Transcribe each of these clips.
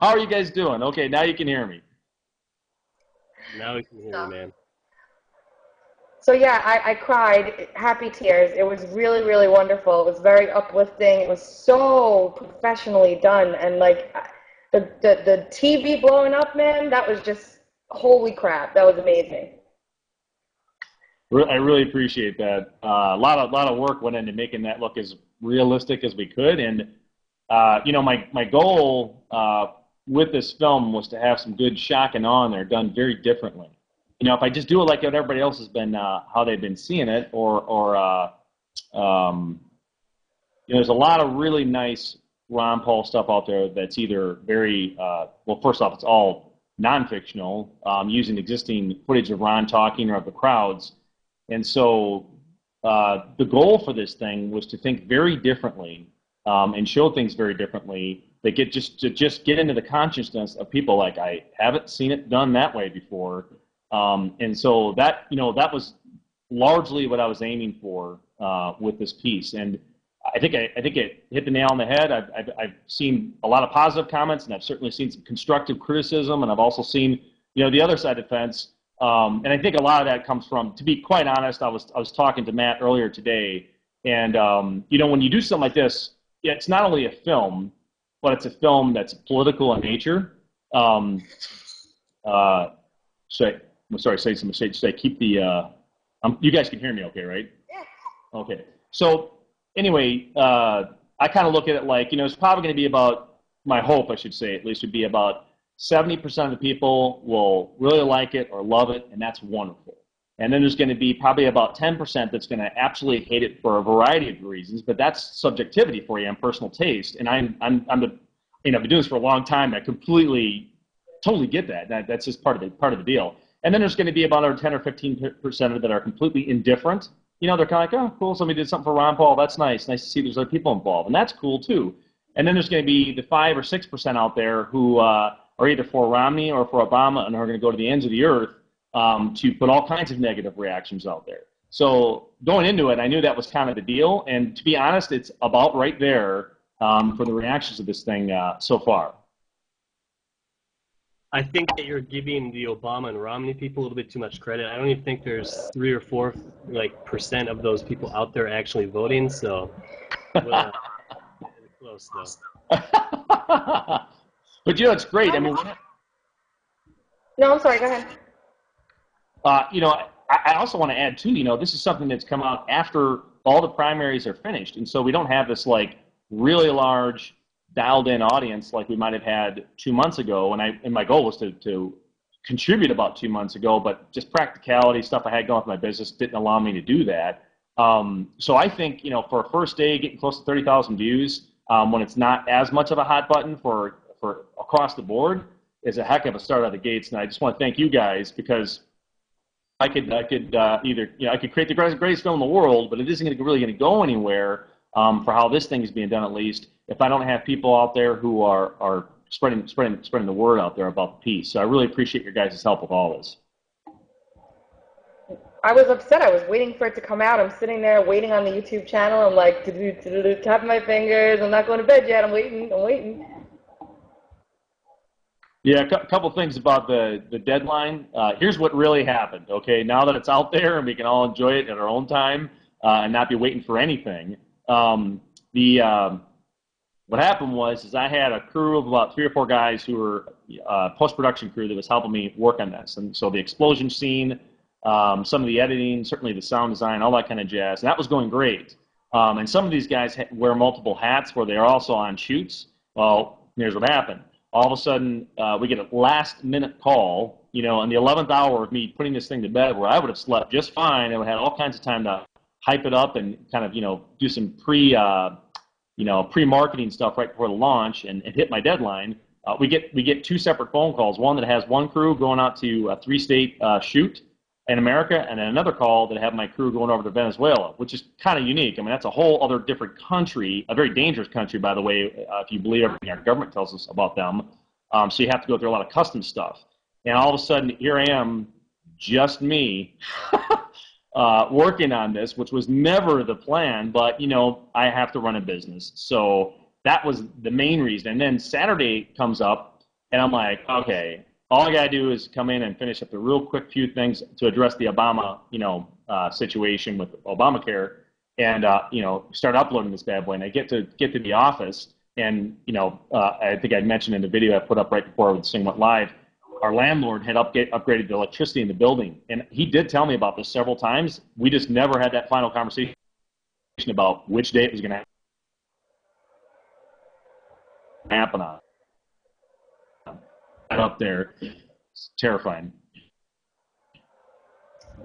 How are you guys doing? Okay, now you can hear me. Now we can hear you, man. So yeah, I cried, happy tears. It was really, really wonderful. It was very uplifting. It was so professionally done, and like the TV blowing up, man, that was just holy crap. That was amazing. I really appreciate that. A lot of work went into making that look as realistic as we could, and my goal with this film was to have some good shock and awe in there, done very differently. If I just do it like what everybody else has been, how they've been seeing it, there's a lot of really nice Ron Paul stuff out there that's either very, well, first off, it's all non-fictional, using existing footage of Ron talking or of the crowds. And so the goal for this thing was to think very differently and show things very differently. They get to get into the consciousness of people like, I haven't seen it done that way before. And so that was largely what I was aiming for with this piece. And I think it hit the nail on the head. I've seen a lot of positive comments, and I've certainly seen some constructive criticism, and I've also seen the other side of the fence. And I think a lot of that comes from, to be quite honest, I was talking to Matt earlier today, and when you do something like this, it's not only a film, but it's a film that's political in nature. Should I keep the? You guys can hear me, okay, right? Yeah. Okay. So anyway, I kind of look at it like it's probably going to be about, my hope, I should say, at least, would be about 70% of the people will really like it or love it, and that's wonderful. And then there's going to be probably about 10% that's going to absolutely hate it for a variety of reasons, but that's subjectivity for you and personal taste. And I've been doing this for a long time. I totally get that. That's just part of the deal. And then there's going to be about another 10 or 15% that are completely indifferent. They're kind of like, oh, cool, somebody did something for Ron Paul. That's nice. Nice to see there's other people involved, and that's cool too. And then there's going to be the 5 or 6% out there who are either for Romney or for Obama and are going to go to the ends of the earth to put all kinds of negative reactions out there. So going into it, I knew that was kind of the deal. And to be honest, it's about right there for the reactions of this thing so far. I think that you're giving the Obama and Romney people a little bit too much credit. I don't even think there's 3 or 4% of those people out there actually voting. So we're close though. But it's great. I mean, no, I'm sorry. Go ahead. I also want to add too. This is something that's come out after all the primaries are finished, and so we don't have this really large dialed-in audience like we might have had 2 months ago. And my goal was to contribute about 2 months ago, but just practicality stuff I had going with my business didn't allow me to do that. So I think for a first day getting close to 30,000 views when it's not as much of a hot button for across the board is a heck of a start out of the gates. And I just want to thank you guys, because I could create the greatest film in the world, but it isn't really going to go anywhere for how this thing is being done, at least, if I don't have people out there who are spreading the word out there about the piece. So I really appreciate your guys' help with all this. I was upset. I was waiting for it to come out. I'm sitting there waiting on the YouTube channel. I'm like, tapping my fingers. I'm not going to bed yet. I'm waiting. Yeah, a couple things about the deadline. Here's what really happened, okay? Now that it's out there and we can all enjoy it at our own time and not be waiting for anything, what happened was I had a crew of about 3 or 4 guys who were post-production crew that was helping me work on this. And so the explosion scene, some of the editing, certainly the sound design, all that kind of jazz, and that was going great. And some of these guys wear multiple hats where they're also on shoots. Well, here's what happened. All of a sudden, we get a last-minute call, in the 11th hour of me putting this thing to bed, where I would have slept just fine and would have had all kinds of time to hype it up and kind of, do some pre-marketing stuff right before the launch and hit my deadline. We get 2 separate phone calls, one that has one crew going out to a 3-state shoot in America, and then another call that have my crew going over to Venezuela, which is kind of unique. I mean, that's a whole other different country, a very dangerous country, by the way, if you believe everything our government tells us about them. So you have to go through a lot of custom stuff. And all of a sudden, here I am, just me, working on this, which was never the plan, but, I have to run a business. So that was the main reason. And then Saturday comes up, And I'm like, okay, all I got to do is come in and finish up the real quick few things to address the Obama, situation with Obamacare, and start uploading this bad boy. And I get to the office, and I think I mentioned in the video I put up right before this thing went live, our landlord had upgraded the electricity in the building, and he did tell me about this several times. We just never had that final conversation about which day it was going to happen on. Up there, it's terrifying.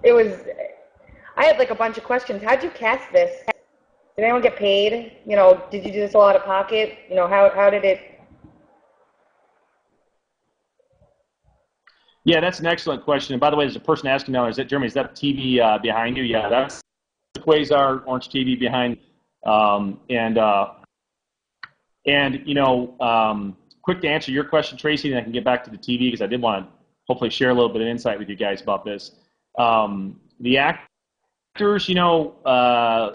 I had like a bunch of questions. How'd you cast this? Did anyone get paid? Did you do this all out of pocket? How did it? Yeah, that's an excellent question. And by the way, there's a person asking now, Jeremy, is that TV behind you? Yeah, that's the Quasar orange TV behind. Quick to answer your question, Tracy, and I can get back to the TV because I did want to hopefully share a little bit of insight with you guys about this. The actors,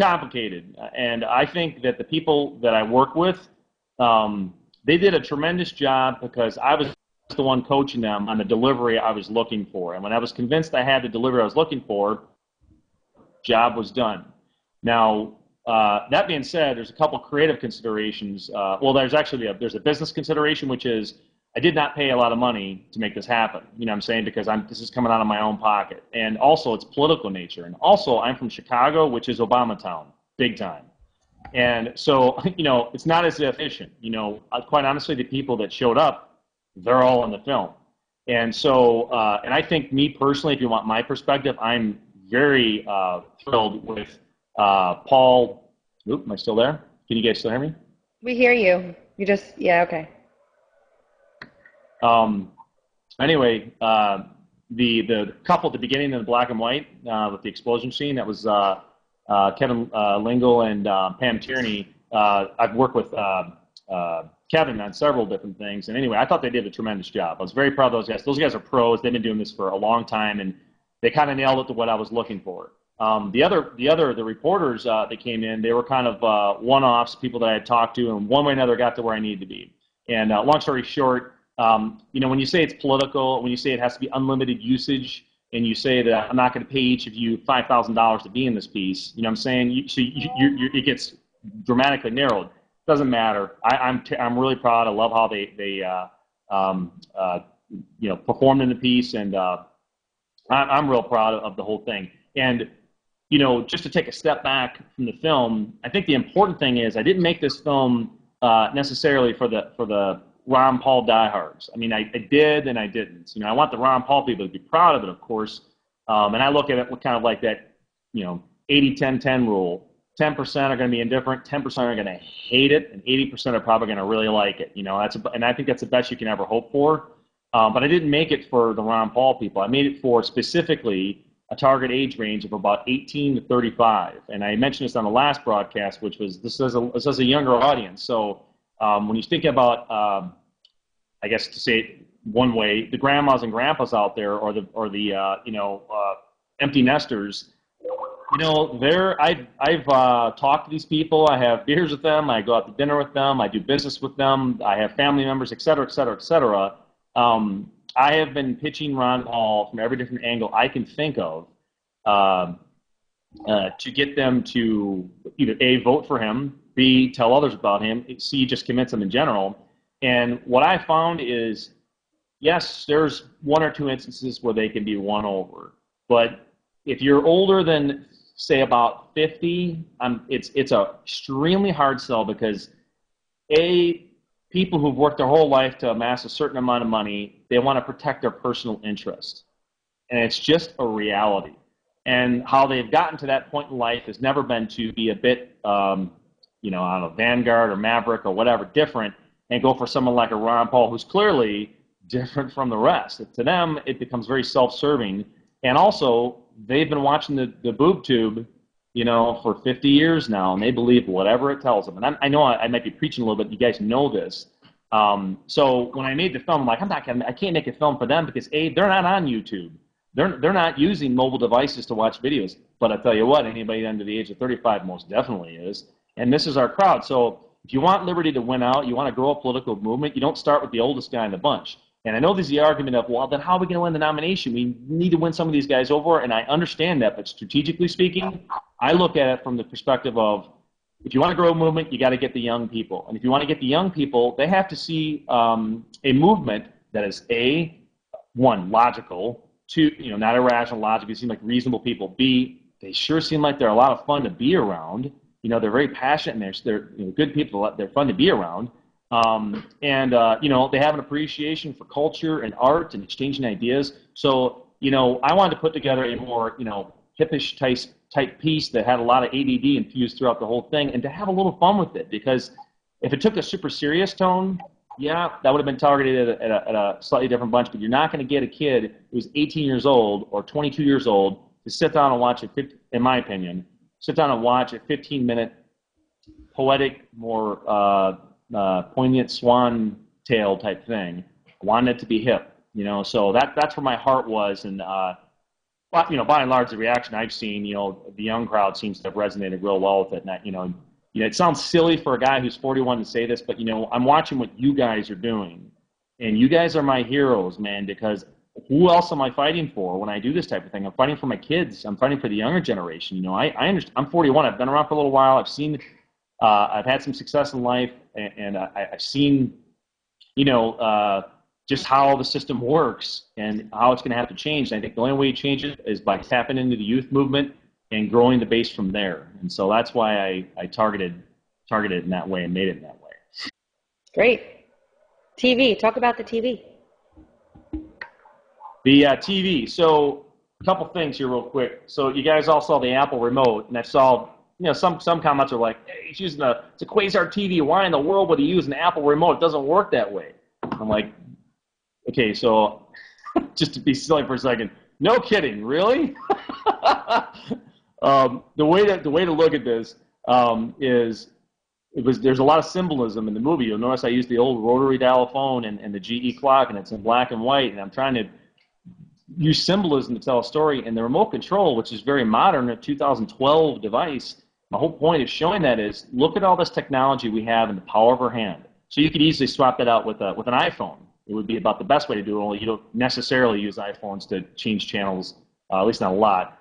complicated. And I think that the people that I work with, they did a tremendous job because I was the one coaching them on the delivery I was looking for. And when I was convinced I had the delivery I was looking for, job was done. Now, that being said, there's a couple creative considerations. There's actually there's a business consideration, which is I did not pay a lot of money to make this happen. You know what I'm saying? Because this is coming out of my own pocket. And also, it's political nature. And also, I'm from Chicago, which is Obama town, big time. And so, it's not as efficient. Quite honestly, the people that showed up, they're all in the film. And so, and I think me personally, if you want my perspective, I'm very thrilled with Paul. Oop, am I still there? Can you guys still hear me? We hear you. Yeah, okay. Anyway, the couple at the beginning in the black and white with the explosion scene, that was Kevin Lingle and Pam Tierney. I've worked with Kevin on several different things, and anyway, I thought they did a tremendous job. I was very proud of those guys. Those guys are pros. They've been doing this for a long time, and they kind of nailed it to what I was looking for. The reporters that came in, they were kind of one-offs, people that I had talked to, and one way or another got to where I needed to be. And long story short, when you say it's political, when you say it has to be unlimited usage, and you say that I'm not going to pay each of you $5,000 to be in this piece, you know what I'm saying? It gets dramatically narrowed. Doesn't matter. I'm really proud. I love how they performed in the piece, and I'm real proud of the whole thing. And just to take a step back from the film, I think the important thing is I didn't make this film necessarily for the Ron Paul diehards. I mean, I did and I didn't. I want the Ron Paul people to be proud of it, of course. And I look at it kind of like that, 80-10-10 rule. 10% are going to be indifferent, 10% are going to hate it, and 80% are probably going to really like it. And I think that's the best you can ever hope for. But I didn't make it for the Ron Paul people. I made it for specifically a target age range of about 18 to 35. And I mentioned this on the last broadcast, which was this is a younger audience. So when you think about, I guess to say it one way, the grandmas and grandpas out there, or the empty nesters. I've talked to these people. I have beers with them. I go out to dinner with them. I do business with them. I have family members, et cetera, et cetera, et cetera. I have been pitching Ron Paul from every different angle I can think of to get them to either A, vote for him, B, tell others about him, C, just convince them in general. And what I found is, yes, there's one or two instances where they can be won over. But if you're older than, say, about 50, it's a extremely hard sell because, A, people who've worked their whole life to amass a certain amount of money, they want to protect their personal interest. And it's just a reality. And how they've gotten to that point in life has never been to be a bit, I don't know, Vanguard or Maverick or whatever, different, and go for someone like a Ron Paul who's clearly different from the rest. To them, it becomes very self-serving. And also, they've been watching the boob tube, for 50 years now, and they believe whatever it tells them. And I know I might be preaching a little bit. You guys know this. So when I made the film, I'm like, I can't make a film for them because A, they're not on YouTube. They're not using mobile devices to watch videos. But I tell you what, anybody under the age of 35 most definitely is. And this is our crowd. So if you want liberty to win out, you want to grow a political movement, you don't start with the oldest guy in the bunch. And I know there's the argument of, well, then how are we going to win the nomination? We need to win some of these guys over, and I understand that. But strategically speaking, I look at it from the perspective of, if you want to grow a movement, you got to get the young people. And if you want to get the young people, they have to see a movement that is, A, one, logical, two, not irrational logic. They seem like reasonable people. B, they sure seem like they're a lot of fun to be around. They're very passionate, and they're good people. They're fun to be around. They have an appreciation for culture and art and exchanging ideas. So, I wanted to put together a more, hippish type piece that had a lot of ADD infused throughout the whole thing, and to have a little fun with it. Because if it took a super serious tone, yeah, that would have been targeted at a slightly different bunch. But you're not going to get a kid who's 18 years old or 22 years old to sit down and watch in my opinion, sit down and watch a 15-minute poetic, more poignant swan tale type thing. I wanted it to be hip, So that's where my heart was, and by and large, the reaction I've seen, the young crowd seems to have resonated real well with it. And it sounds silly for a guy who's 41 to say this, but I'm watching what you guys are doing, and you guys are my heroes, man. Because who else am I fighting for when I do this type of thing? I'm fighting for my kids. I'm fighting for the younger generation. I understand. I'm 41. I've been around for a little while. I've seen. I've had some success in life, and I've seen, just how the system works and how it's going to have to change. And I think the only way to change it is by tapping into the youth movement and growing the base from there. And so that's why I targeted it in that way and made it in that way. Great. TV. Talk about the TV. The TV. So a couple things here real quick. So you guys all saw the Apple remote, and I saw some comments are like, hey, it's using it's a Quasar TV. Why in the world would he use an Apple remote? It doesn't work that way. I'm like, okay, so just to be silly for a second, no kidding, really? The way to look at this is there's a lot of symbolism in the movie. You'll notice I used the old rotary dial phone and the GE clock, and it's in black and white, and I'm trying to use symbolism to tell a story. And the remote control, which is very modern, a 2012 device, my whole point of showing that is, look at all this technology we have in the power of our hand. So you could easily swap that out with an iPhone. It would be about the best way to do it, only you don't necessarily use iPhones to change channels, at least not a lot.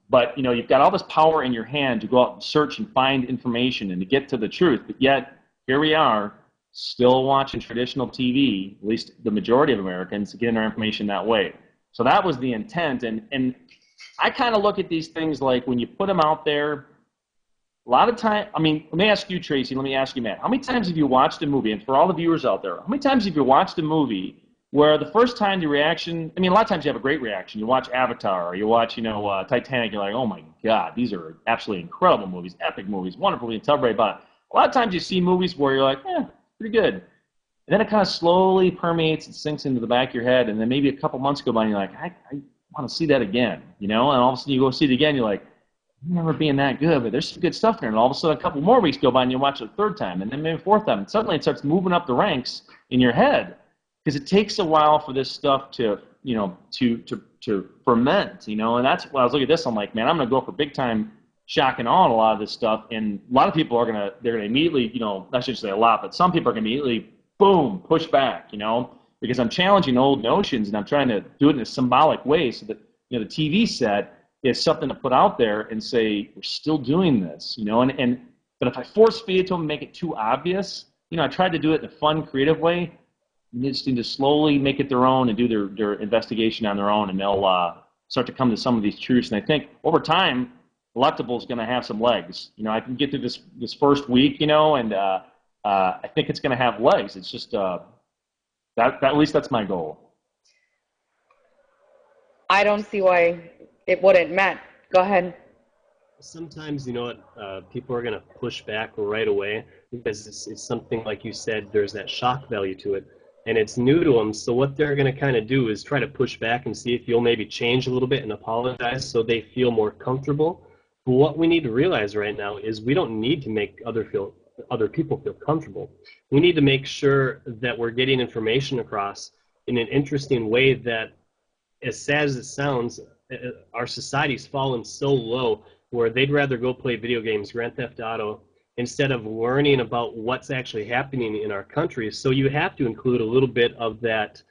But you've got all this power in your hand to go out and search and find information and to get to the truth. But yet, here we are, still watching traditional TV, at least the majority of Americans, getting their information that way. So that was the intent. And I kind of look at these things like when you put them out there, a lot of time, let me ask you, Tracy, let me ask you, Matt, how many times have you watched a movie, and for all the viewers out there, how many times have you watched a movie where the first time the reaction, a lot of times you have a great reaction. You watch Avatar, or you watch, Titanic, you're like, oh my God, these are absolutely incredible movies, epic movies, wonderful movies, tell everybody about it. A lot of times you see movies where you're like, pretty good. And then it kind of slowly permeates and sinks into the back of your head, and then maybe a couple months go by and you're like, I want to see that again, and all of a sudden you go see it again, you're like, never being that good, but there's some good stuff there. And all of a sudden, a couple more weeks go by, and you watch it a third time, and then maybe a fourth time. And suddenly, it starts moving up the ranks in your head, because it takes a while for this stuff to, to ferment. And that's when I was looking at this. I'm like, man, I'm gonna go for big time shock and awe on a lot of this stuff. And a lot of people are they're gonna immediately, I shouldn't say a lot, but some people are gonna immediately, boom, push back. Because I'm challenging old notions, and I'm trying to do it in a symbolic way, so that the TV set is something to put out there and say, we're still doing this, but if I force feed it to them and make it too obvious, I tried to do it in a fun, creative way. You just need to slowly make it their own and do their investigation on their own, and they'll start to come to some of these truths. And I think over time, Elektable is going to have some legs. I can get through this first week, and I think it's going to have legs. It's just at least that's my goal. I don't see why it wouldn't. Matt, go ahead. Sometimes, people are going to push back right away because it's something, like you said, there's that shock value to it, and it's new to them. So what they're going to kind of do is try to push back and see if you'll maybe change a little bit and apologize so they feel more comfortable. But what we need to realize right now is we don't need to make other people feel comfortable. We need to make sure that we're getting information across in an interesting way that, as sad as it sounds, our society's fallen so low where they'd rather go play video games, Grand Theft Auto, instead of learning about what's actually happening in our country. So you have to include a little bit of that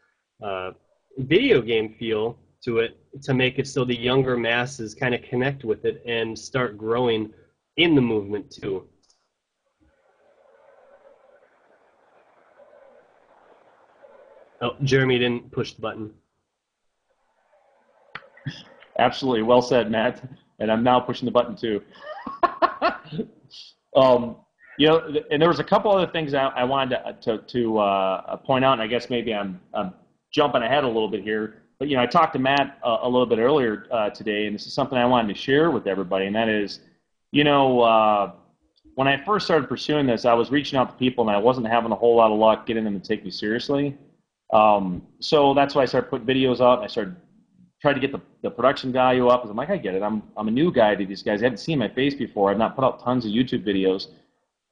video game feel to it to make it so the younger masses kind of connect with it and start growing in the movement too. Oh, Jeremy didn't push the button. Absolutely, well said, Matt. And I'm now pushing the button too. You know, and there was a couple other things I wanted to point out, and I guess maybe I'm jumping ahead a little bit here. But you know, I talked to Matt a little bit earlier today, and this is something I wanted to share with everybody, and that is, you know, when I first started pursuing this, I was reaching out to people, and I wasn't having a whole lot of luck getting them to take me seriously. So that's why I started putting videos up. I started trying to get the production value up. Because I'm like, I get it. I'm a new guy to these guys. I haven't seen my face before. I've not put out tons of YouTube videos.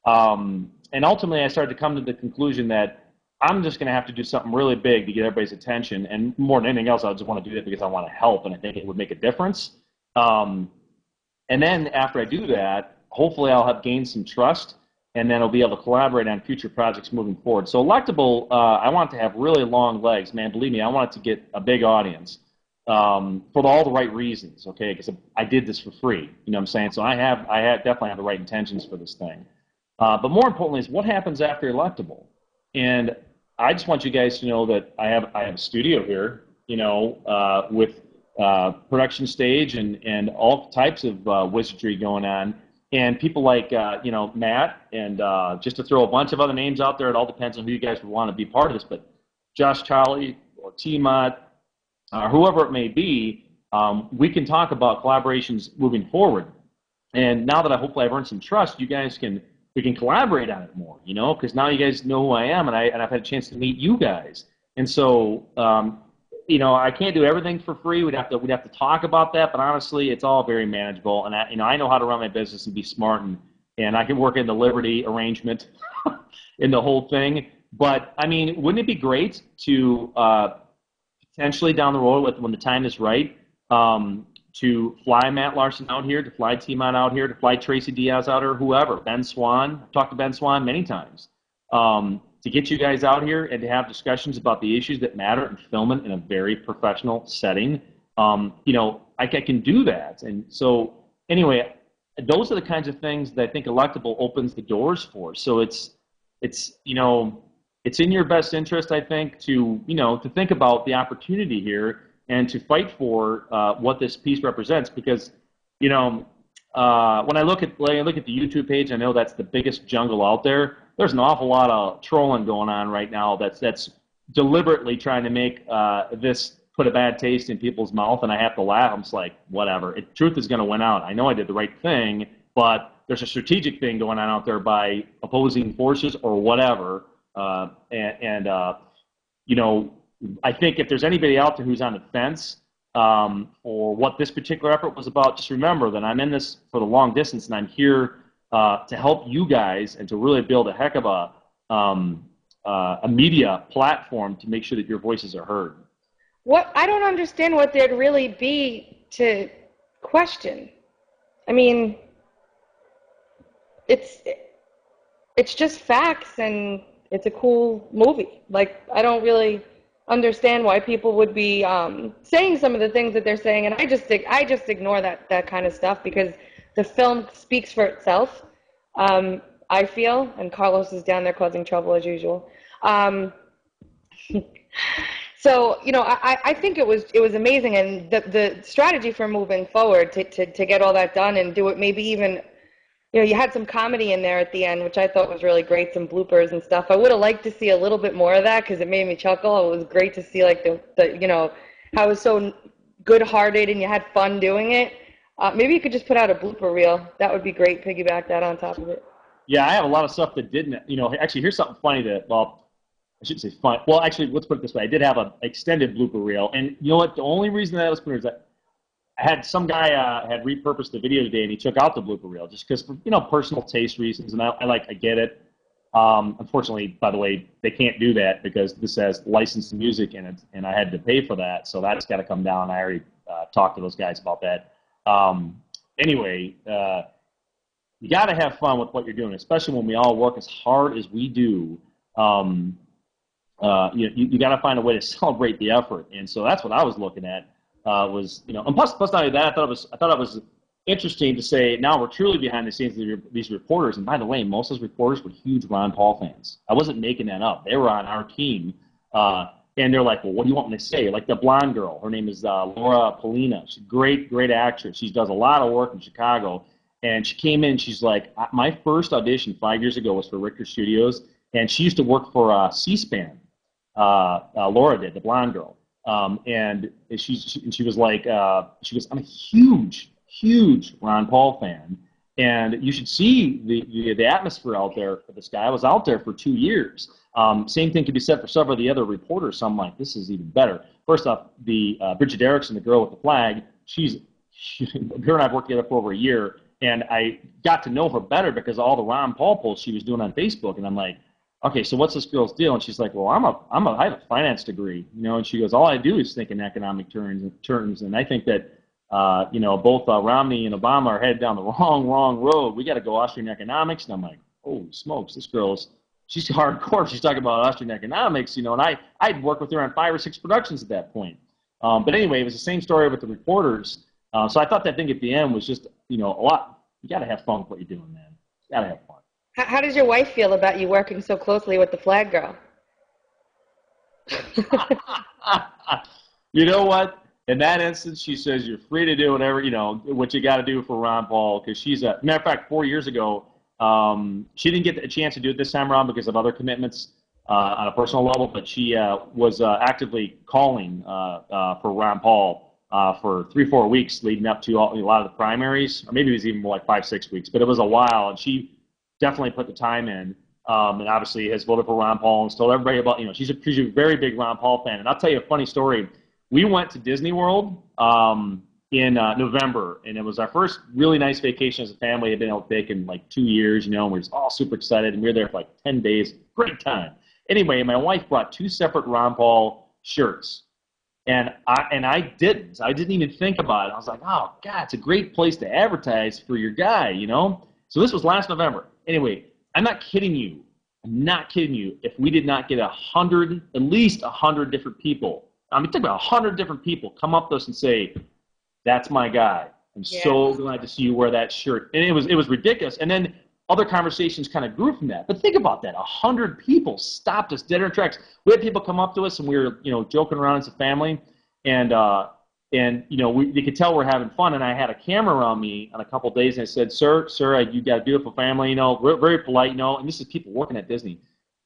And ultimately, I started to come to the conclusion that I'm just going to have to do something really big to get everybody's attention. And more than anything else, I just want to do that because I want to help, and I think it would make a difference. And then after I do that, hopefully I'll have gained some trust, and then I'll be able to collaborate on future projects moving forward. So Elektable, I want to have really long legs, man. Believe me, I want it to get a big audience for all the right reasons, okay? Because I did this for free, you know what I'm saying? So I definitely have the right intentions for this thing. But more importantly is what happens after Elektable. And I just want you guys to know that I have a studio here, you know, with production stage and all types of wizardry going on. And people like, you know, Matt, and just to throw a bunch of other names out there, it all depends on who you guys would want to be part of this, but Josh Charlie or T-Mod, whoever it may be, we can talk about collaborations moving forward. And now that hopefully I've earned some trust, we can collaborate on it more, you know, because now you guys know who I am, and I've had a chance to meet you guys. And so, you know, I can't do everything for free. We'd have to talk about that, but honestly, it's all very manageable. And I know how to run my business and be smart, and I can work in the Liberty arrangement in the whole thing. But I mean, wouldn't it be great to potentially down the road, when the time is right, to fly Matt Larson out here, to fly T-Mon out here, to fly Tracy Diaz out here, whoever, Ben Swan. I've talked to Ben Swan many times. To get you guys out here and to have discussions about the issues that matter and film it in a very professional setting. You know, I can do that. And so anyway, those are the kinds of things that I think Elektable opens the doors for. So it's you know, it's in your best interest, I think, to, you know, to think about the opportunity here and to fight for what this piece represents. Because, you know, when I look at the YouTube page, I know that's the biggest jungle out there. There's an awful lot of trolling going on right now that's deliberately trying to make this put a bad taste in people's mouth, and I have to laugh. I'm just like, whatever. Truth is going to win out. I know I did the right thing, but there's a strategic thing going on out there by opposing forces or whatever. You know, I think if there's anybody out there who's on the fence for what this particular effort was about, just remember that I'm in this for the long distance, and I'm here to help you guys and to really build a heck of a media platform to make sure that your voices are heard. I don't understand what there'd really be to question. I mean, it's just facts, and it's a cool movie. Like, I don't really understand why people would be saying some of the things that they're saying, and I just ignore that kind of stuff because the film speaks for itself, I feel, and Carlos is down there causing trouble as usual. So, you know, I think it was amazing, and the strategy for moving forward to get all that done and do it, maybe even, you know, you had some comedy in there at the end, which I thought was really great, some bloopers and stuff. I would have liked to see a little bit more of that because it made me chuckle. It was great to see, like, the you know, how it was so good-hearted and you had fun doing it. Maybe you could just put out a blooper reel. That would be great, piggyback that on top of it. Yeah, I have a lot of stuff that didn't, you know, actually, here's something funny that, well, I shouldn't say fun. Well, actually, let's put it this way. I did have an extended blooper reel. And you know what? The only reason that was put is that I had some guy had repurposed the video today, and he took out the blooper reel just because, for, you know, personal taste reasons. And I get it. Unfortunately, by the way, they can't do that because this has licensed music in it, and I had to pay for that. So that's got to come down. I already talked to those guys about that. Anyway, you got to have fun with what you're doing, especially when we all work as hard as we do. You got to find a way to celebrate the effort, and so that's what I was looking at. And plus not only that, I thought it was interesting to say now we're truly behind the scenes of these reporters. And by the way, most of those reporters were huge Ron Paul fans. I wasn't making that up. They were on our team, and they're like, well, what do you want me to say? Like the blonde girl, her name is Laura Polina. She's a great actress. She does a lot of work in Chicago. And she came in, she's like, my first audition 5 years ago was for Richter Studios, and she used to work for C-SPAN. Laura did, the blonde girl. And she was like, I'm a huge Ron Paul fan, and you should see the atmosphere out there for this guy. I was out there for 2 years. Same thing could be said for several of the other reporters. So I'm like, this is even better. First off, the Bridget Derrickson, the girl with the flag, her and I've worked together for over a year, and I got to know her better because of all the Ron Paul posts she was doing on Facebook. And I'm like, okay, so what's this girl's deal? And she's like, well, I have a finance degree, and she goes, all I do is think in economic terms. And I think that, both Romney and Obama are headed down the wrong road. We got to go Austrian economics. And I'm like, holy smokes, she's hardcore. She's talking about Austrian economics, and I'd worked with her on 5 or 6 productions at that point. But anyway, it was the same story with the reporters. So I thought that thing at the end was just, a lot. You got to have fun with what you're doing, man. You got to have fun. How does your wife feel about you working so closely with the flag girl? You know what? In that instance, she says you're free to do whatever, what you got to do for Ron Paul. Because she's matter of fact, 4 years ago, she didn't get a chance to do it this time around because of other commitments on a personal level. But she was actively calling for Ron Paul for 3-4 weeks leading up to a lot of the primaries, or maybe it was even more like 5-6 weeks. But it was a while, and she definitely put the time in, and obviously has voted for Ron Paul and told everybody about, she's a very big Ron Paul fan. And I'll tell you a funny story. We went to Disney World in November, and it was our first really nice vacation as a family. Had been able to take in like 2 years, and we're just all super excited, and we were there for like 10 days. Great time. Anyway, my wife brought 2 separate Ron Paul shirts, and I didn't even think about it. I was like, oh God, it's a great place to advertise for your guy, So this was last November. Anyway, I'm not kidding you. If we did not get at least 100 different people, think about 100 different people come up to us and say, that's my guy. I'm so glad to see you wear that shirt. And it was ridiculous. And then other conversations kind of grew from that. But think about that. 100 people stopped us dead in our tracks. We had people come up to us, and we were, joking around as a family. And they could tell we're having fun. And I had a camera around me on a couple of days, and I said, sir, you got a beautiful family, very polite, and this is people working at Disney.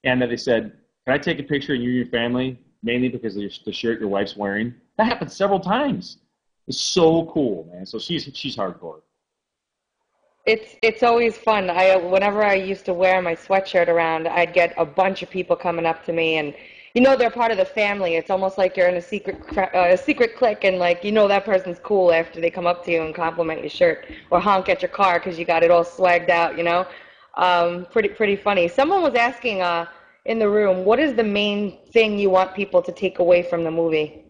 And then they said, can I take a picture of you and your family, mainly because of the shirt your wife's wearing? That happened several times. It's so cool, man. So she's hardcore. It's always fun. Whenever I used to wear my sweatshirt around, I'd get a bunch of people coming up to me, and they're part of the family. It's almost like you're in a secret clique, and that person's cool after they come up to you and compliment your shirt or honk at your car because you got it all swagged out. Pretty funny. Someone was asking in the room, what is the main thing you want people to take away from the movie?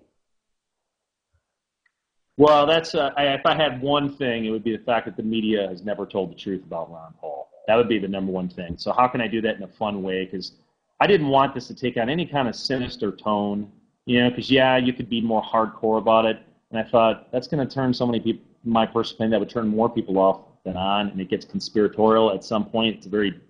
Well, that's if I had one thing, it would be the fact that the media has never told the truth about Ron Paul. That would be the number one thing. So how can I do that in a fun way? Because I didn't want this to take on any kind of sinister tone, because, you could be more hardcore about it. And I thought, that's going to turn so many people, my personal opinion, that would turn more people off than on, and it gets conspiratorial at some point. It's a very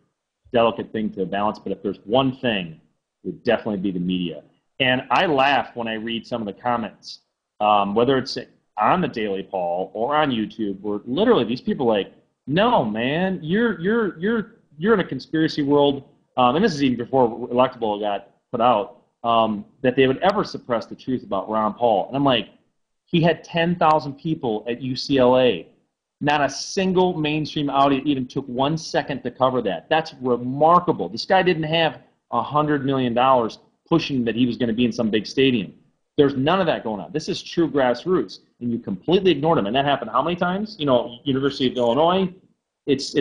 delicate thing to balance. But if there's one thing, it would definitely be the media. And I laugh when I read some of the comments, whether it's on the Daily Paul or on YouTube, where literally these people are like, no, man, you're in a conspiracy world. And this is even before Elektable got put out, that they would ever suppress the truth about Ron Paul. And I'm like, he had 10,000 people at UCLA. Not a single mainstream outlet even took 1 second to cover that. That's remarkable. This guy didn't have $100 million pushing that he was going to be in some big stadium. There's none of that going on. This is true grassroots, and you completely ignored him. And that happened how many times? University of Illinois. It's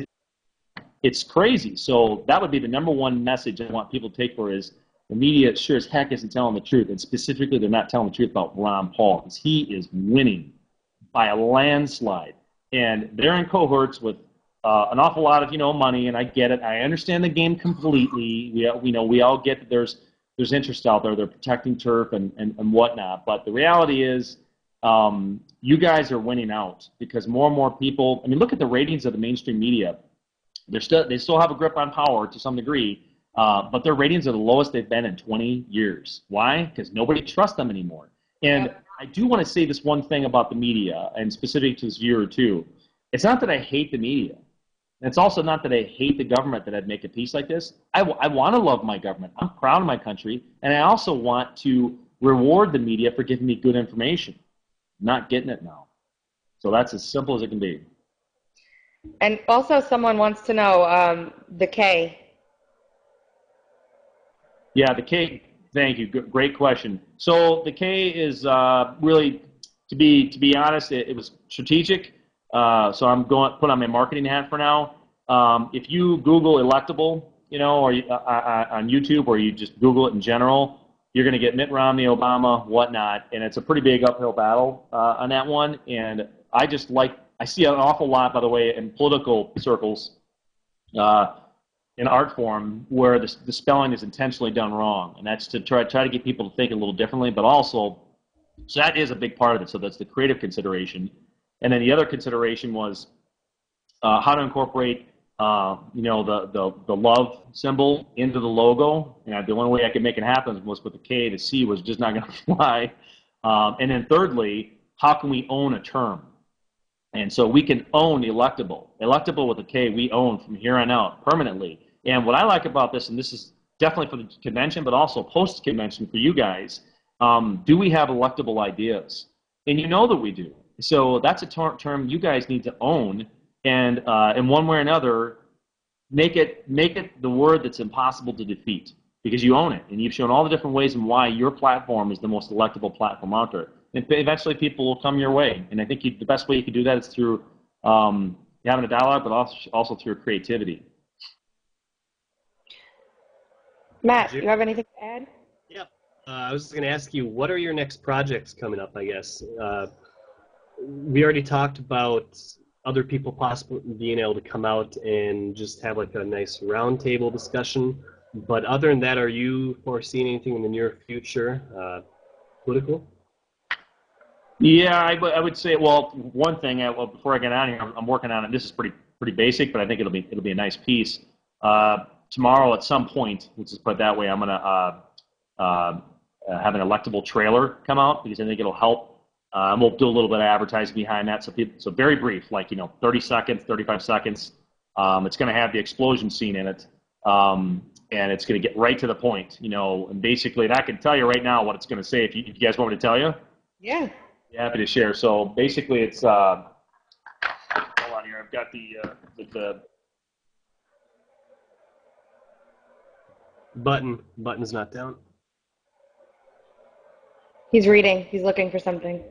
crazy. So that would be the number one message I want people to take for is the media sure as heck isn't telling the truth. And specifically, they're not telling the truth about Ron Paul because he is winning by a landslide. And they're in cohorts with an awful lot of money, and I get it. I understand the game completely. We all get that there's interest out there. They're protecting turf and whatnot. But the reality is, you guys are winning out because more and more people. I mean, look at the ratings of the mainstream media. They still have a grip on power to some degree, but their ratings are the lowest they've been in 20 years. Why? Because nobody trusts them anymore. And I do want to say this one thing about the media, and specific to this viewer too. It's not that I hate the media. And it's also not that I hate the government that I'd make a piece like this. I want to love my government. I'm proud of my country. And I also want to reward the media for giving me good information. I'm not getting it now. So that's as simple as it can be. And also someone wants to know the K. Yeah, the K. Thank you. Great question. So the K is really, to be honest, it was strategic. So I'm going to put on my marketing hat for now. If you Google Elektable, or on YouTube, or you just Google it in general, you're going to get Mitt Romney, Obama, whatnot, and it's a pretty big uphill battle on that one. And I see an awful lot, by the way, in political circles, in art form, where the spelling is intentionally done wrong, and that's to try to get people to think a little differently. But also, so that is a big part of it. So that's the creative consideration. And then the other consideration was how to incorporate, the love symbol into the logo. And the only way I could make it happen was with the K. The C was just not going to fly. And then thirdly, how can we own a term? And so we can own Elektable. Elektable with a K, we own from here on out permanently. And what I like about this, and this is definitely for the convention, but also post-convention for you guys, do we have Elektable ideas? And you know that we do. So that's a term you guys need to own, and in one way or another, make it the word that's impossible to defeat, because you own it, and you've shown all the different ways and why your platform is the most electable platform out there. And eventually people will come your way, and I think the best way you can do that is through having a dialogue, but also through creativity. Matt, do you have anything to add? Yeah. I was going to ask you, what are your next projects coming up, I guess? We already talked about other people possibly being able to come out and just have like a nice roundtable discussion. But other than that, are you foreseeing anything in the near future, political? Yeah, I would say, well, one thing, before I get out of here, I'm working on it. This is pretty basic, but I think it'll be a nice piece. Tomorrow at some point, let's just put it that way, I'm going to have an Elektable trailer come out, because I think it'll help. And we'll do a little bit of advertising behind that. So very brief, like 30 seconds, 35 seconds. It's going to have the explosion scene in it, and it's going to get right to the point. And basically, and I can tell you right now what it's going to say. If you guys want me to tell you, yeah, happy to share. So basically, it's hold on here. I've got the button's not down. He's reading. He's looking for something.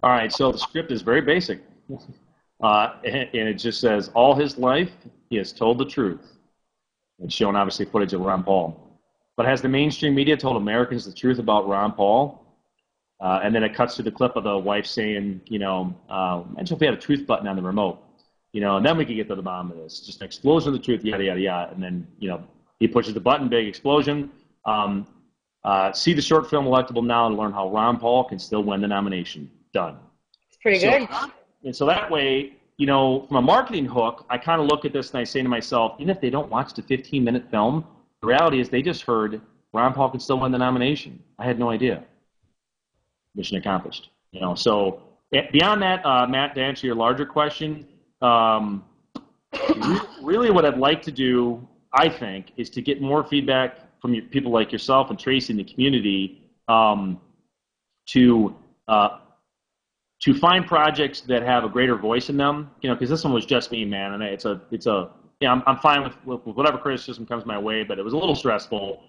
All right, so the script is very basic, and it just says, all his life, he has told the truth. It's showing, obviously, footage of Ron Paul. But has the mainstream media told Americans the truth about Ron Paul? And then it cuts to the clip of the wife saying, imagine if we had a truth button on the remote, and then we could get to the bottom of this. Just an explosion of the truth, yada, yada, yada. And then, he pushes the button, big explosion. See the short film Elektable now to learn how Ron Paul can still win the nomination. Done. It's pretty good. And so that way, from a marketing hook, I kind of look at this and I say to myself, even if they don't watch the 15-minute film, the reality is they just heard Ron Paul can still win the nomination. I had no idea. Mission accomplished. So beyond that, Matt, to answer your larger question, really what I'd like to do, I think, is to get more feedback from people like yourself and Tracy in the community to find projects that have a greater voice in them, because this one was just me, man, and I'm fine with whatever criticism comes my way, but it was a little stressful,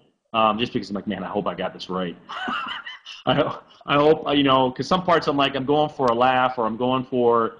just because I'm like, man, I hope I got this right. I hope, because some parts I'm like, I'm going for a laugh, or I'm going for,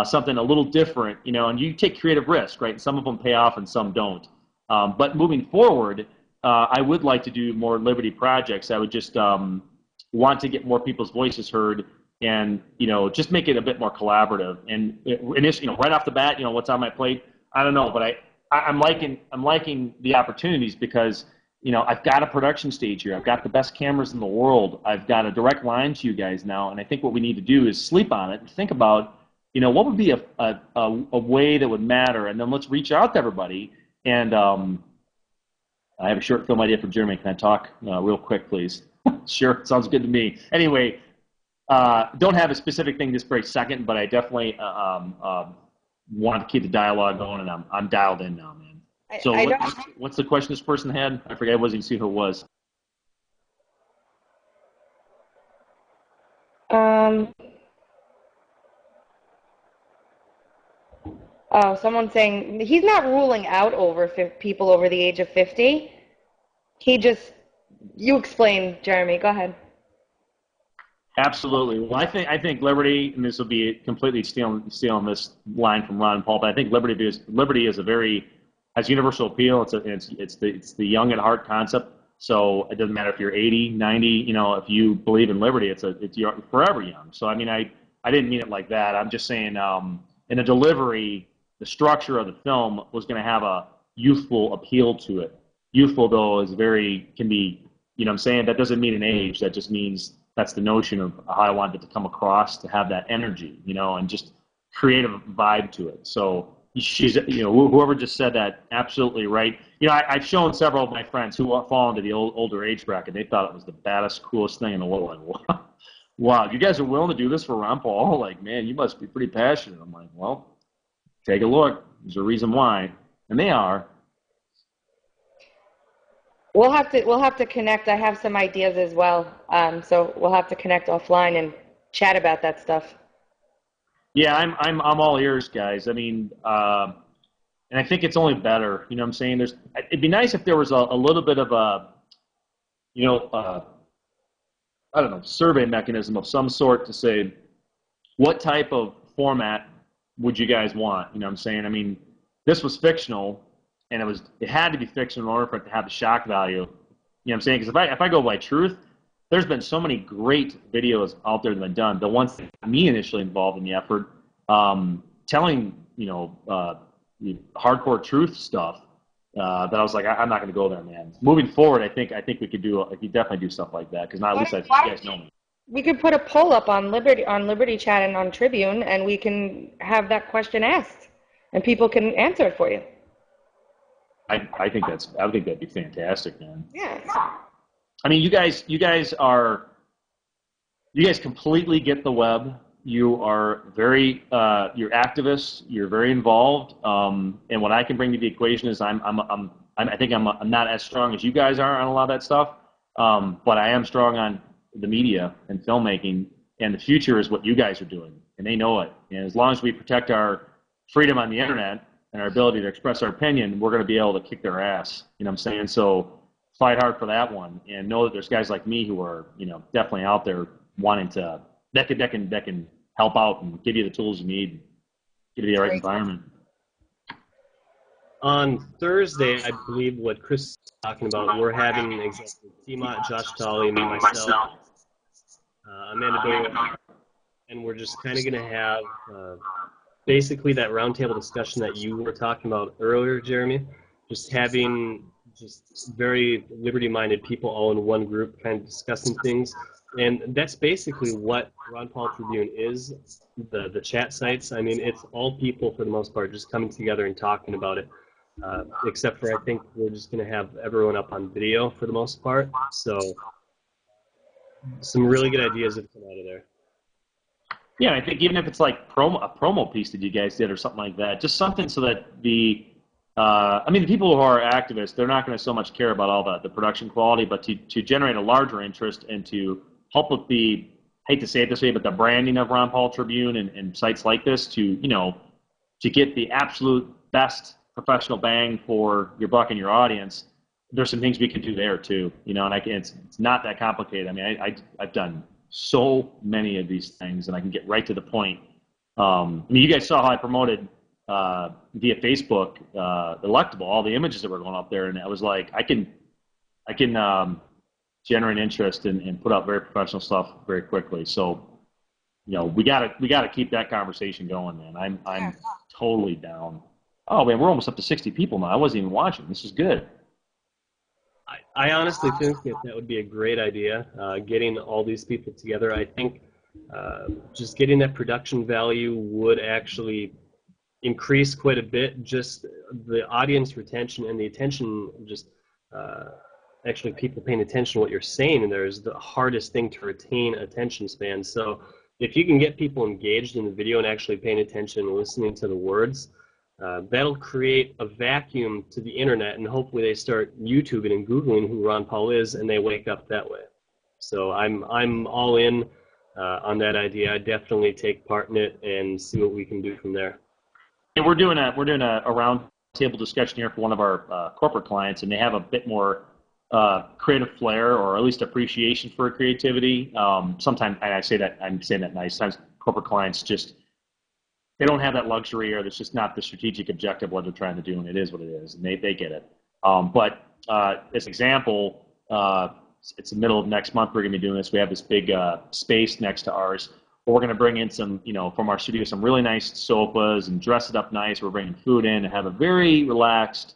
something a little different, you know, and you take creative risk, right? And some of them pay off and some don't. But moving forward, I would like to do more Liberty projects. I would just want to get more people's voices heard and, you know, just make it a bit more collaborative. And initially, you know, right off the bat, you know, what's on my plate, I don't know, but I'm liking the opportunities because, you know, I've got a production stage here. I've got the best cameras in the world. I've got a direct line to you guys now. And I think what we need to do is sleep on it and think about, you know, what would be a way that would matter. And then let's reach out to everybody. And I have a short film idea for Jeremy. Can I talk real quick, please? Sure. Sounds good to me. Anyway, don't have a specific thing this very second, but I definitely want to keep the dialogue going, and I'm dialed in now, man. So what's the question this person had? I forget. I wasn't even seeing who it was. Oh, someone's saying he's not ruling out people over the age of 50. You explain, Jeremy. Go ahead. Absolutely. Well, I think Liberty, and this will be completely stealing this line from Ron Paul, but I think Liberty has universal appeal. It's the young at heart concept. So it doesn't matter if you're 80, 90. You know, if you believe in Liberty, you're forever young. So I mean, I didn't mean it like that. I'm just saying, in the delivery, the structure of the film was going to have a youthful appeal to it. Youthful, though, can be, you know what I'm saying? That doesn't mean an age. That just means that's the notion of how I wanted it to come across, to have that energy, you know, and just create a vibe to it. So she's, you know, whoever just said that, absolutely right. You know, I've shown several of my friends who fall into the older age bracket. They thought it was the baddest, coolest thing in the world. Like, wow, you guys are willing to do this for Ron Paul? Like, man, you must be pretty passionate. I'm like, well, take a look. There's a reason why, and they are. We'll have to connect. I have some ideas as well. So we'll have to connect offline and chat about that stuff. Yeah, I'm all ears, guys. I mean, and I think it's only better. You know what I'm saying? It'd be nice if there was a little bit of a, you know, I don't know, survey mechanism of some sort to say, what type of format would you guys want? You know what I'm saying? I mean, this was fictional, and it had to be fictional in order for it to have the shock value. You know what I'm saying? Because if I go by truth, there's been so many great videos out there that have been done. The ones that got me initially involved in the effort, telling, you know, hardcore truth stuff, that I was like, I'm not going to go there, man. Moving forward, I think we could definitely do stuff like that, because now at least you guys know me. We could put a poll up on Liberty Chat and on Tribune, and we can have that question asked, and people can answer it for you. I think that'd be fantastic, man. Yeah. I mean, you guys completely get the web. You are you're activists. You're very involved. And what I can bring to the equation is I think I'm not as strong as you guys are on a lot of that stuff. But I am strong on the media and filmmaking. And the future is what you guys are doing, and they know it. And as long as we protect our freedom on the internet and our ability to express our opinion, we're going to be able to kick their ass. You know what I'm saying? So fight hard for that one, and know that there's guys like me who are, you know, definitely out there wanting to that can help out and give you the tools you need, give you the right environment. On Thursday, I believe what Chris is talking about, we're having executives T-Mott, Josh Tolley, myself, Amanda Doyle, and we're just kind of going to have basically that roundtable discussion that you were talking about earlier, Jeremy, just having very liberty-minded people all in one group kind of discussing things. And that's basically what Ron Paul Tribune is, the chat sites. I mean, it's all people for the most part just coming together and talking about it, except for I think we're just going to have everyone up on video for the most part. So some really good ideas have come out of there. Yeah, I think even if it's like a promo piece that you guys did or something like that, just something so that the people who are activists, they're not going to so much care about all the production quality, but to generate a larger interest and to help with the, hate to say it this way, but the branding of Ron Paul Tribune and sites like this to get the absolute best professional bang for your buck and your audience, there's some things we can do there too, and it's not that complicated. I mean, I've done so many of these things, and I can get right to the point. I mean, you guys saw how I promoted via Facebook Elektable, all the images that were going up there, and I was like, I can generate interest and put out very professional stuff very quickly. So, you know, we gotta keep that conversation going, man. I'm totally down. Oh man, we're almost up to 60 people now. I wasn't even watching. This is good. I honestly think that would be a great idea, getting all these people together. I think just getting that production value would actually increase quite a bit, just the audience retention and the attention, just actually people paying attention to what you're saying, and there's the hardest thing to retain attention span. So if you can get people engaged in the video and actually paying attention and listening to the words, that'll create a vacuum to the internet, and hopefully they start YouTubing and Googling who Ron Paul is, and they wake up that way. So I'm all in on that idea. I definitely take part in it and see what we can do from there. And we're doing a round table discussion here for one of our corporate clients, and they have a bit more creative flair, or at least appreciation for creativity. Sometimes, and I'm saying that nice. Sometimes corporate clients just, they don't have that luxury, or there's just not the strategic objective of what they're trying to do, and it is what it is, and they get it. But as an example, it's the middle of next month we're going to be doing this. We have this big space next to ours. We're going to bring in some, you know, from our studio, some really nice sofas and dress it up nice. We're bringing food in and have a very relaxed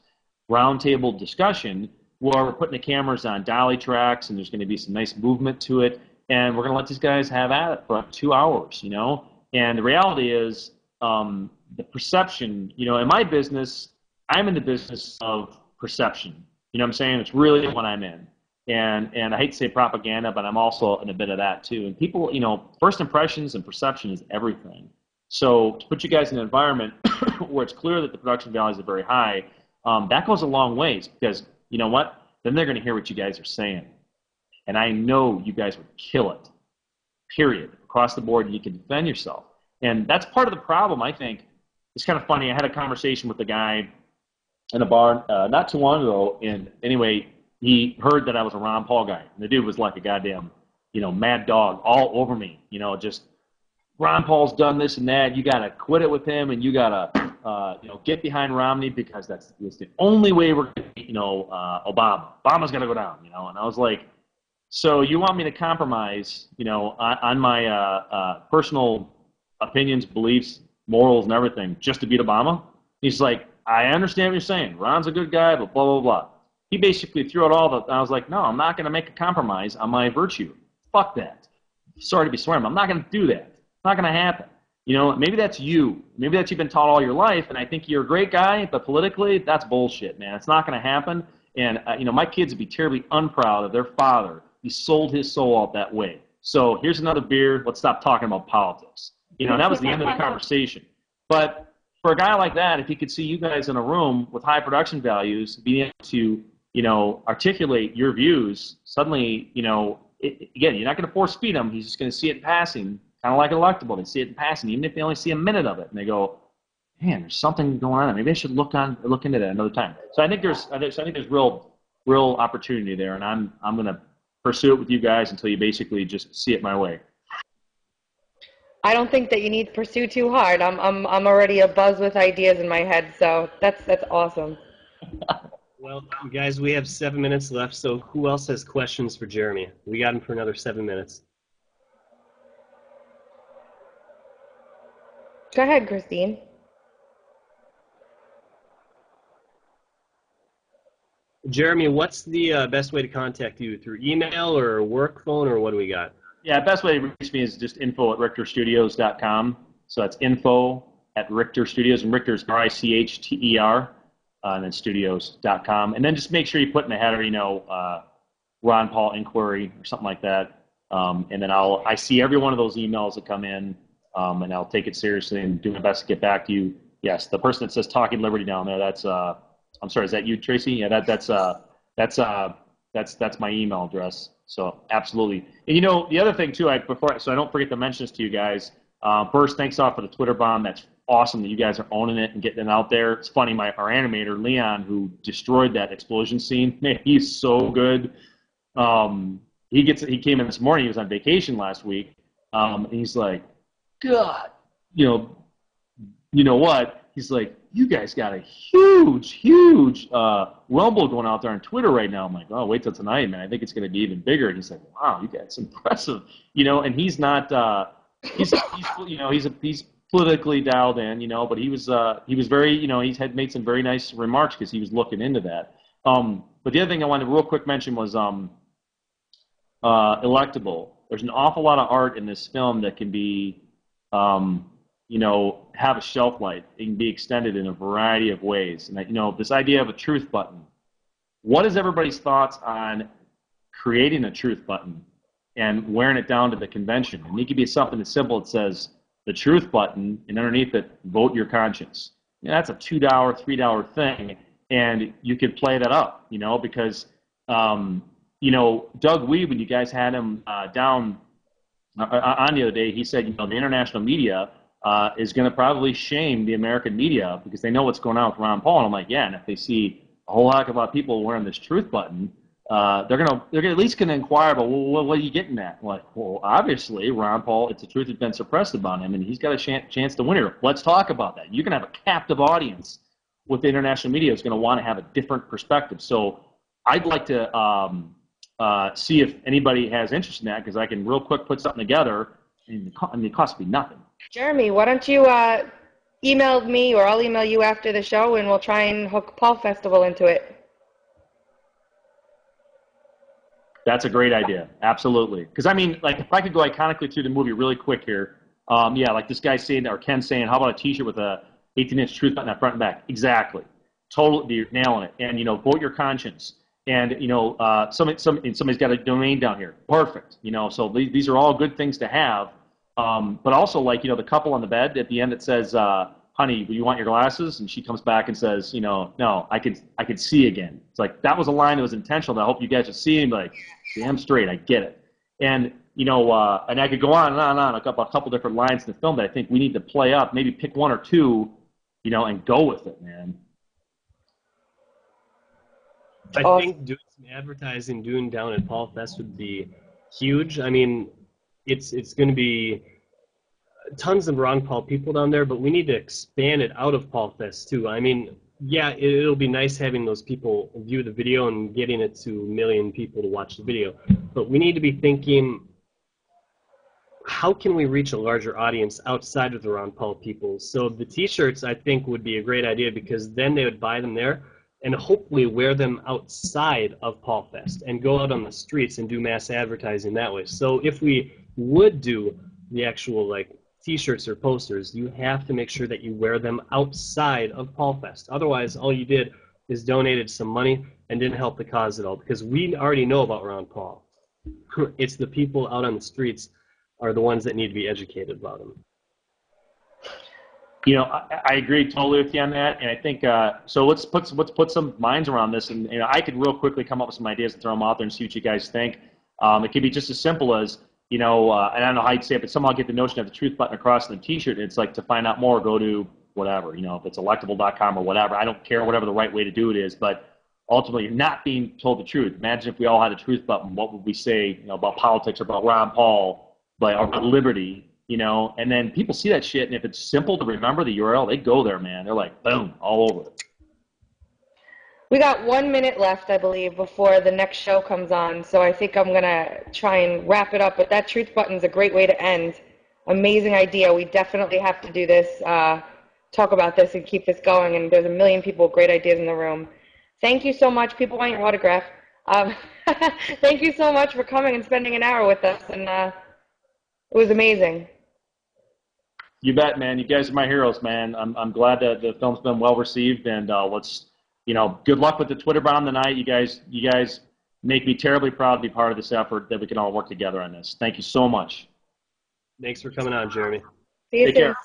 roundtable discussion where we're putting the cameras on dolly tracks, and there's going to be some nice movement to it. And we're going to let these guys have at it for up to 2 hours, you know. And the reality is the perception, you know, in my business, I'm in the business of perception. You know what I'm saying? It's really what I'm in. And I hate to say propaganda, but I'm also in a bit of that too. And people, you know, first impressions and perception is everything. So to put you guys in an environment where it's clear that the production values are very high, that goes a long ways, because you know what? Then they're going to hear what you guys are saying. And I know you guys would kill it, period, across the board, and you can defend yourself. And that's part of the problem, I think. It's kind of funny. I had a conversation with a guy in a bar not too long ago, and anyway, he heard that I was a Ron Paul guy. And the dude was like a goddamn, you know, mad dog all over me. You know, just Ron Paul's done this and that. You got to quit it with him, and you got to, you know, get behind Romney, because that's the only way we're going to beat, you know, Obama. Obama's going to go down, you know. And I was like, so you want me to compromise, you know, on my personal opinions, beliefs, morals, and everything just to beat Obama? He's like, I understand what you're saying. Ron's a good guy, but blah, blah, blah. He basically threw out all the, I was like, no, I'm not going to make a compromise on my virtue. Fuck that. Sorry to be swearing, but I'm not going to do that. It's not going to happen. You know, maybe that's you. Maybe that's you've been taught all your life, and I think you're a great guy, but politically, that's bullshit, man. It's not going to happen. And, you know, my kids would be terribly unproud of their father. He sold his soul out that way. So here's another beer. Let's stop talking about politics. You know, that was the end of the conversation. But for a guy like that, if he could see you guys in a room with high production values, being able to, you know, articulate your views, suddenly, you know, again, you're not going to force feed him. He's just going to see it in passing, kind of like Elektable. They see it in passing, even if they only see a minute of it, and they go, man, there's something going on. Maybe I should look into that another time. So I think there's real opportunity there, and I'm going to pursue it with you guys until you basically just see it my way. I don't think that you need to pursue too hard. I'm already abuzz with ideas in my head, so that's awesome. Well, guys, we have 7 minutes left, so who else has questions for Jeremy? We got him for another 7 minutes. Go ahead, Christine. Jeremy, what's the best way to contact you? Through email or work phone, or what do we got? Yeah, best way to reach me is just info@richterstudios.com. So that's info@richterstudios, and Richter's Richter, and then studios.com. And then just make sure you put in the header, you know, Ron Paul inquiry or something like that. And then I see every one of those emails that come in, and I'll take it seriously and do my best to get back to you. Yes, the person that says Talking Liberty down there, that's I'm sorry, is that you, Tracy? Yeah, that's my email address. So absolutely. And you know, the other thing too, so I don't forget to mention this to you guys. First, thanks off for the Twitter bomb. That's awesome that you guys are owning it and getting it out there. It's funny, our animator Leon, who destroyed that explosion scene, man, he's so good. He came in this morning. He was on vacation last week, and he's like, God you know what? He's like, you guys got a huge rumble going out there on Twitter right now. I'm like, oh, wait till tonight, man. I think it's going to be even bigger. And he's like, wow, you guys, impressive. And he's not, he's politically dialed in, but he was very, he had made some very nice remarks because he was looking into that. But the other thing I wanted to real quick mention was Elektable. There's an awful lot of art in this film that can be, have a shelf life. It can be extended in a variety of ways. And, this idea of a truth button. What is everybody's thoughts on creating a truth button and wearing it down to the convention? And it could be something as simple as says the truth button, and underneath it, vote your conscience. That's a $2, $3 thing, and you could play that up, because, Doug Weed, when you guys had him down on the other day, he said, the international media is going to probably shame the American media because they know what's going on with Ron Paul. And I'm like, yeah, and if they see a whole heck of a lot of people wearing this truth button, they're at least going to inquire about, well, what are you getting at? I'm like, well, obviously, Ron Paul, it's the truth that's been suppressed about him, and he's got a chance to win here. Let's talk about that. You're going to have a captive audience with the international media who's going to want to have a different perspective. So I'd like to see if anybody has interest in that, because I can real quick put something together, and it costs me nothing. Jeremy, why don't you email me, or I'll email you after the show, and we'll try and hook Paul Festival into it. That's a great idea. Absolutely. Because, if I could go iconically through the movie really quick here, like this guy saying, or Ken saying, how about a T-shirt with a 18-inch truth button on front and back? Exactly. Totally, you're nailing it. And, vote your conscience. And, somebody's got a domain down here. Perfect. So these are all good things to have. But also, the couple on the bed at the end that says, honey, do you want your glasses? And she comes back and says, no, I could see again. It's like, that was a line that was intentional. I hope you guys are seeing, like, damn straight, I get it. And, and I could go on and on and on, a couple different lines in the film that I think we need to play up, maybe pick one or two, and go with it, man. I think doing some advertising, doing down at Paul Fest would be huge. It's going to be tons of Ron Paul people down there, but we need to expand it out of Paul Fest too. Yeah, it'll be nice having those people view the video and getting it to a million people to watch the video, but we need to be thinking, how can we reach a larger audience outside of the Ron Paul people? So the T-shirts, I think, would be a great idea, because then they would buy them there and hopefully wear them outside of Paul Fest and go out on the streets and do mass advertising that way. So if we would do the actual T-shirts or posters, you have to make sure that you wear them outside of Paul Fest. Otherwise, all you did is donated some money and didn't help the cause at all, because we already know about Ron Paul. It's the people out on the streets are the ones that need to be educated about him. I agree totally with you on that, and I think so. Let's put some minds around this, and I could real quickly come up with some ideas and throw them out there and see what you guys think. It could be just as simple as, and I don't know how you'd say it, but somehow get the notion of the truth button across the T-shirt. And it's like, to find out more, go to whatever, if it's elektable.com or whatever. I don't care, whatever the right way to do it is, but ultimately you're not being told the truth. Imagine if we all had a truth button. What would we say, about politics, or about Ron Paul, or about liberty? And then people see that shit, and if it's simple to remember the URL, they go there, man. They're like, boom, all over it. We got 1 minute left, I believe, before the next show comes on, so I think I'm going to try and wrap it up, but that truth button's a great way to end. Amazing idea. We definitely have to do this, talk about this and keep this going, and there's a million people with great ideas in the room. Thank you so much. People want your autograph. Thank you so much for coming and spending an hour with us, and it was amazing. You bet, man. You guys are my heroes, man. I'm glad that the film's been well received, and let's, good luck with the Twitter bomb tonight. You guys make me terribly proud to be part of this effort, that we can all work together on this. Thank you so much. Thanks for coming on, Jeremy. See you soon. Take care.